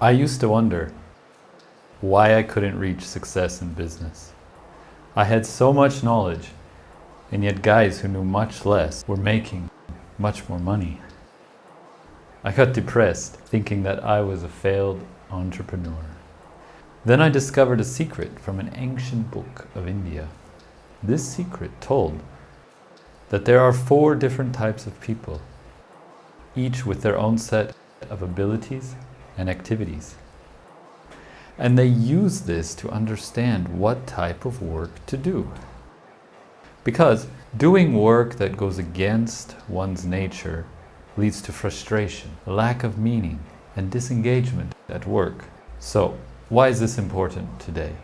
I used to wonder why I couldn't reach success in business. I had so much knowledge, and yet guys who knew much less were making much more money. I got depressed, thinking that I was a failed entrepreneur. Then I discovered a secret from an ancient book of India. This secret told that there are 4 different types of people, each with their own set of abilities and activities. And they use this to understand what type of work to do. Because doing work that goes against one's nature leads to frustration, lack of meaning, and disengagement at work. So, why is this important today?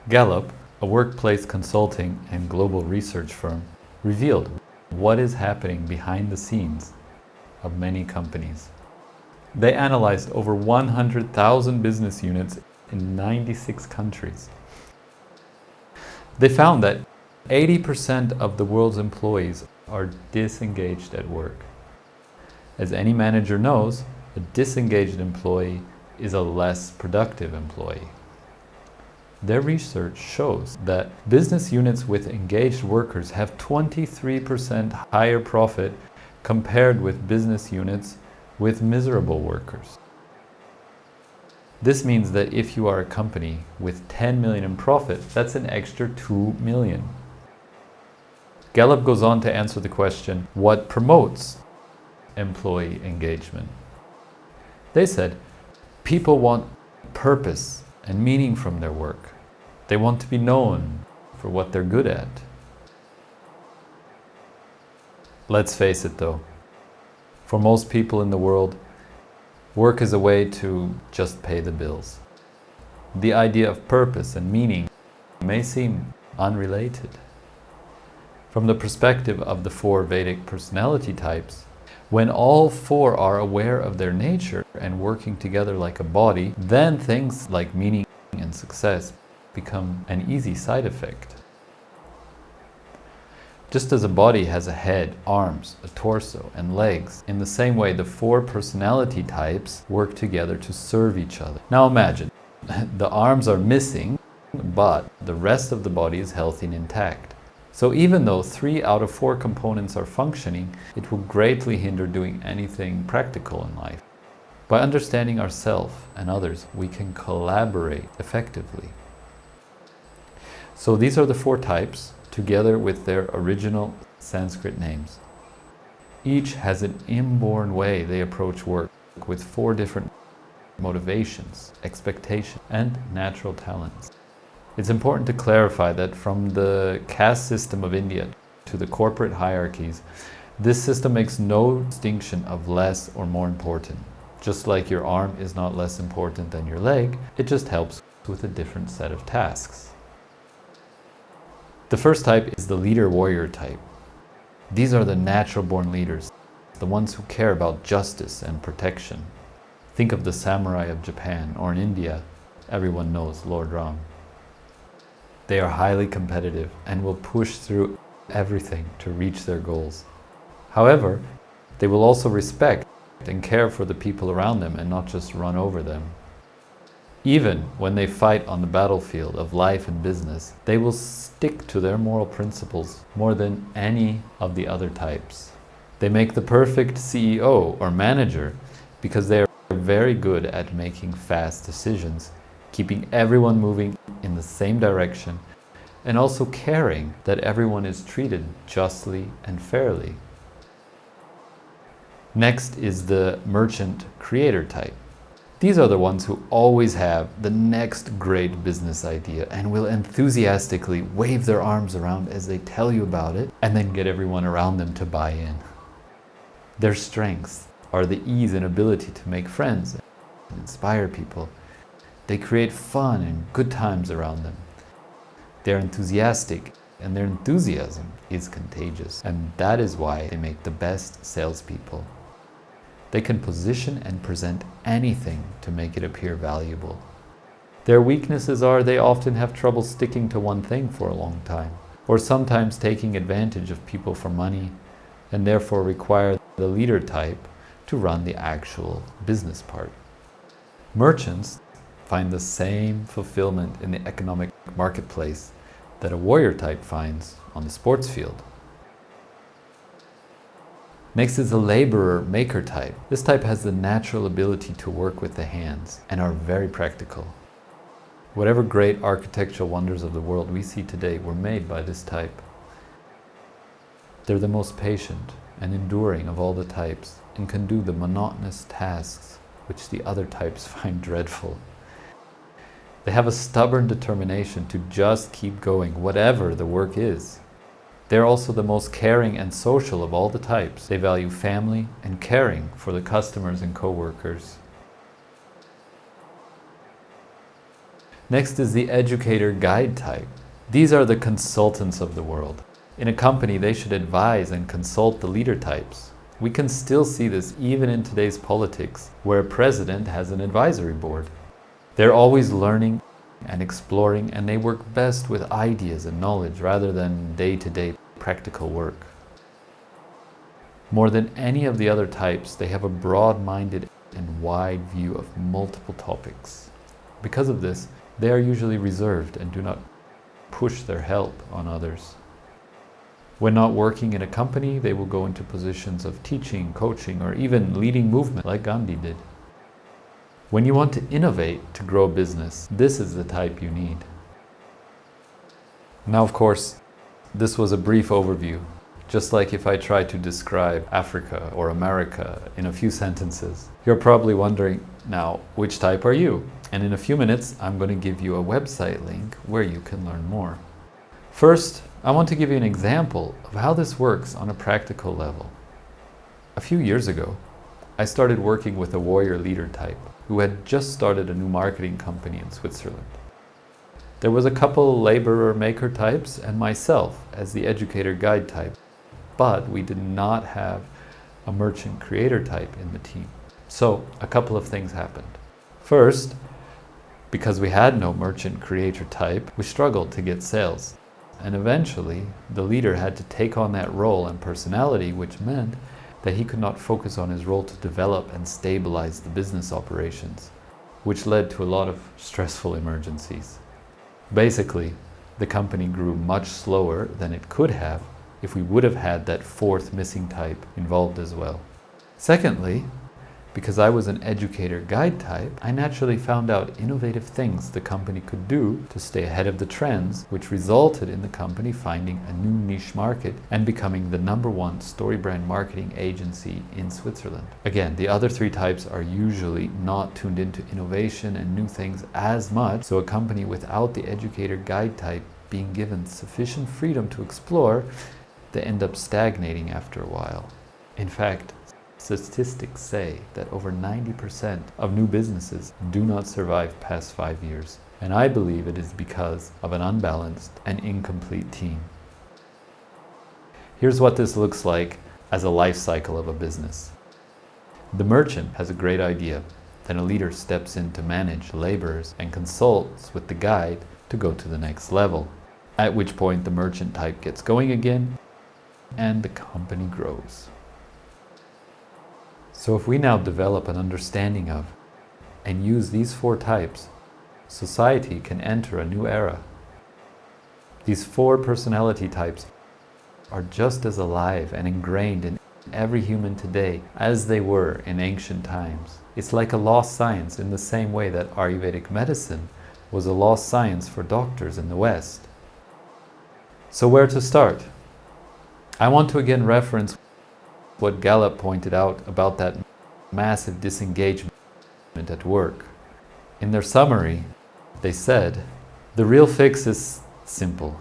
Gallup, a workplace consulting and global research firm, revealed what is happening behind the scenes of many companies. They analyzed over 100,000 business units in 96 countries. They found that 80% of the world's employees are disengaged at work. As any manager knows, a disengaged employee is a less productive employee. Their research shows that business units with engaged workers have 23% higher profit compared with business units with miserable workers. This means that if you are a company with 10 million in profit, that's an extra 2 million. Gallup goes on to answer the question, what promotes employee engagement? They said, people want purpose and meaning from their work. They want to be known for what they're good at. Let's face it though, for most people in the world, work is a way to just pay the bills. The idea of purpose and meaning may seem unrelated. From the perspective of the 4 Vedic personality types, when all 4 are aware of their nature and working together like a body, then things like meaning and success become an easy side effect. Just as a body has a head, arms, a torso, and legs, in the same way the 4 personality types work together to serve each other. Now imagine, the arms are missing, but the rest of the body is healthy and intact. So even though 3 out of 4 components are functioning, it will greatly hinder doing anything practical in life. By understanding ourselves and others, we can collaborate effectively. So these are the 4 types, together with their original Sanskrit names. Each has an inborn way they approach work with 4 different motivations, expectations, and natural talents. It's important to clarify that from the caste system of India to the corporate hierarchies, this system makes no distinction of less or more important. Just like your arm is not less important than your leg, it just helps with a different set of tasks. The first type is the leader-warrior type. These are the natural-born leaders, the ones who care about justice and protection. Think of the samurai of Japan, or in India, everyone knows Lord Ram. They are highly competitive and will push through everything to reach their goals. However, they will also respect and care for the people around them and not just run over them. Even when they fight on the battlefield of life and business, they will stick to their moral principles more than any of the other types. They make the perfect CEO or manager because they are very good at making fast decisions, keeping everyone moving in the same direction, and also caring that everyone is treated justly and fairly. Next is the merchant creator type. These are the ones who always have the next great business idea and will enthusiastically wave their arms around as they tell you about it and then get everyone around them to buy in. Their strengths are the ease and ability to make friends and inspire people. They create fun and good times around them. They're enthusiastic and their enthusiasm is contagious, and that is why they make the best salespeople. They can position and present anything to make it appear valuable. Their weaknesses are they often have trouble sticking to one thing for a long time, or sometimes taking advantage of people for money, and therefore require the leader type to run the actual business part. Merchants find the same fulfillment in the economic marketplace that a warrior type finds on the sports field. Next is the laborer maker type. This type has the natural ability to work with the hands and are very practical. Whatever great architectural wonders of the world we see today were made by this type. They're the most patient and enduring of all the types and can do the monotonous tasks which the other types find dreadful. They have a stubborn determination to just keep going, whatever the work is. They're also the most caring and social of all the types. They value family and caring for the customers and co-workers. Next is the educator guide type. These are the consultants of the world. In a company, they should advise and consult the leader types. We can still see this even in today's politics, where a president has an advisory board. They're always learning and exploring, and they work best with ideas and knowledge rather than day-to-day practical work. More than any of the other types, they have a broad-minded and wide view of multiple topics. Because of this, they are usually reserved and do not push their help on others. When not working in a company, they will go into positions of teaching, coaching, or even leading movement like Gandhi did. When you want to innovate to grow a business, this is the type you need. Now, of course, this was a brief overview, just like if I try to describe Africa or America in a few sentences. You're probably wondering, now, which type are you? And in a few minutes, I'm going to give you a website link where you can learn more. First, I want to give you an example of how this works on a practical level. A few years ago, I started working with a warrior leader type who had just started a new marketing company in Switzerland. There was a couple laborer maker types and myself as the educator guide type, but we did not have a merchant creator type in the team. So a couple of things happened. First, because we had no merchant creator type, we struggled to get sales. And eventually, the leader had to take on that role and personality, which meant that he could not focus on his role to develop and stabilize the business operations, which led to a lot of stressful emergencies. Basically, the company grew much slower than it could have if we would have had that fourth missing type involved as well. Secondly, because I was an educator guide type, I naturally found out innovative things the company could do to stay ahead of the trends, which resulted in the company finding a new niche market and becoming the #1 story brand marketing agency in Switzerland. Again, the other three types are usually not tuned into innovation and new things as much, so a company without the educator guide type being given sufficient freedom to explore, they end up stagnating after a while. In fact, statistics say that over 90% of new businesses do not survive past 5 years, and I believe it is because of an unbalanced and incomplete team. Here's what this looks like as a life cycle of a business. The merchant has a great idea, then a leader steps in to manage the laborers and consults with the guide to go to the next level, at which point the merchant type gets going again and the company grows. So if we now develop an understanding of and use these 4 types, society can enter a new era. These 4 personality types are just as alive and ingrained in every human today as they were in ancient times. It's like a lost science in the same way that Ayurvedic medicine was a lost science for doctors in the West. So where to start? I want to again reference what Gallup pointed out about that massive disengagement at work. In their summary, they said, the real fix is simple: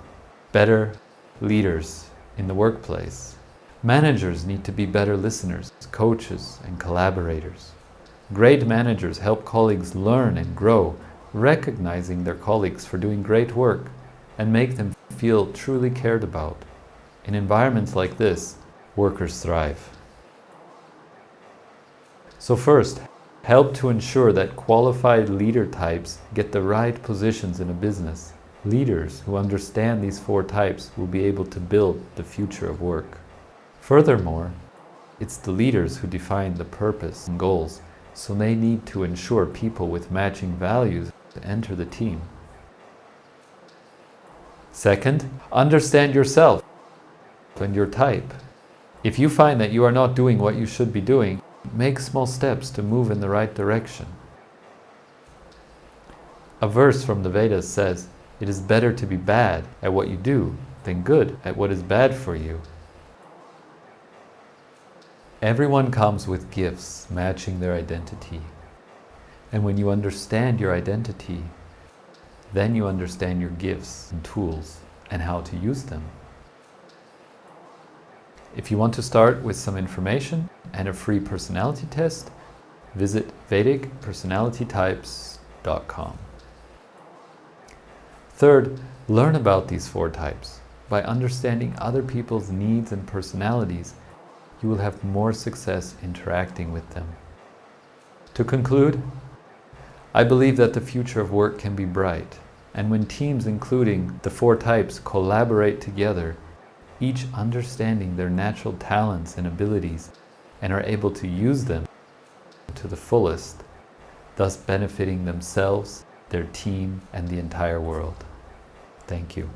better leaders in the workplace. Managers need to be better listeners, coaches, and collaborators. Great managers help colleagues learn and grow, recognizing their colleagues for doing great work and make them feel truly cared about. In environments like this, workers thrive. So first, help to ensure that qualified leader types get the right positions in a business. Leaders who understand these 4 types will be able to build the future of work. Furthermore, It's the leaders who define the purpose and goals, so they need to ensure people with matching values to enter the team. Second, understand yourself and your type. If you find that you are not doing what you should be doing, make small steps to move in the right direction. A verse from the Vedas says, "It is better to be bad at what you do than good at what is bad for you." Everyone comes with gifts matching their identity. And when you understand your identity, then you understand your gifts and tools and how to use them. If you want to start with some information and a free personality test, visit VedicPersonalityTypes.com. Third, learn about these 4 types. By understanding other people's needs and personalities, you will have more success interacting with them. To conclude, I believe that the future of work can be bright, and when teams including the 4 types collaborate together, each understanding their natural talents and abilities, and are able to use them to the fullest, thus benefiting themselves, their team, and the entire world. Thank you.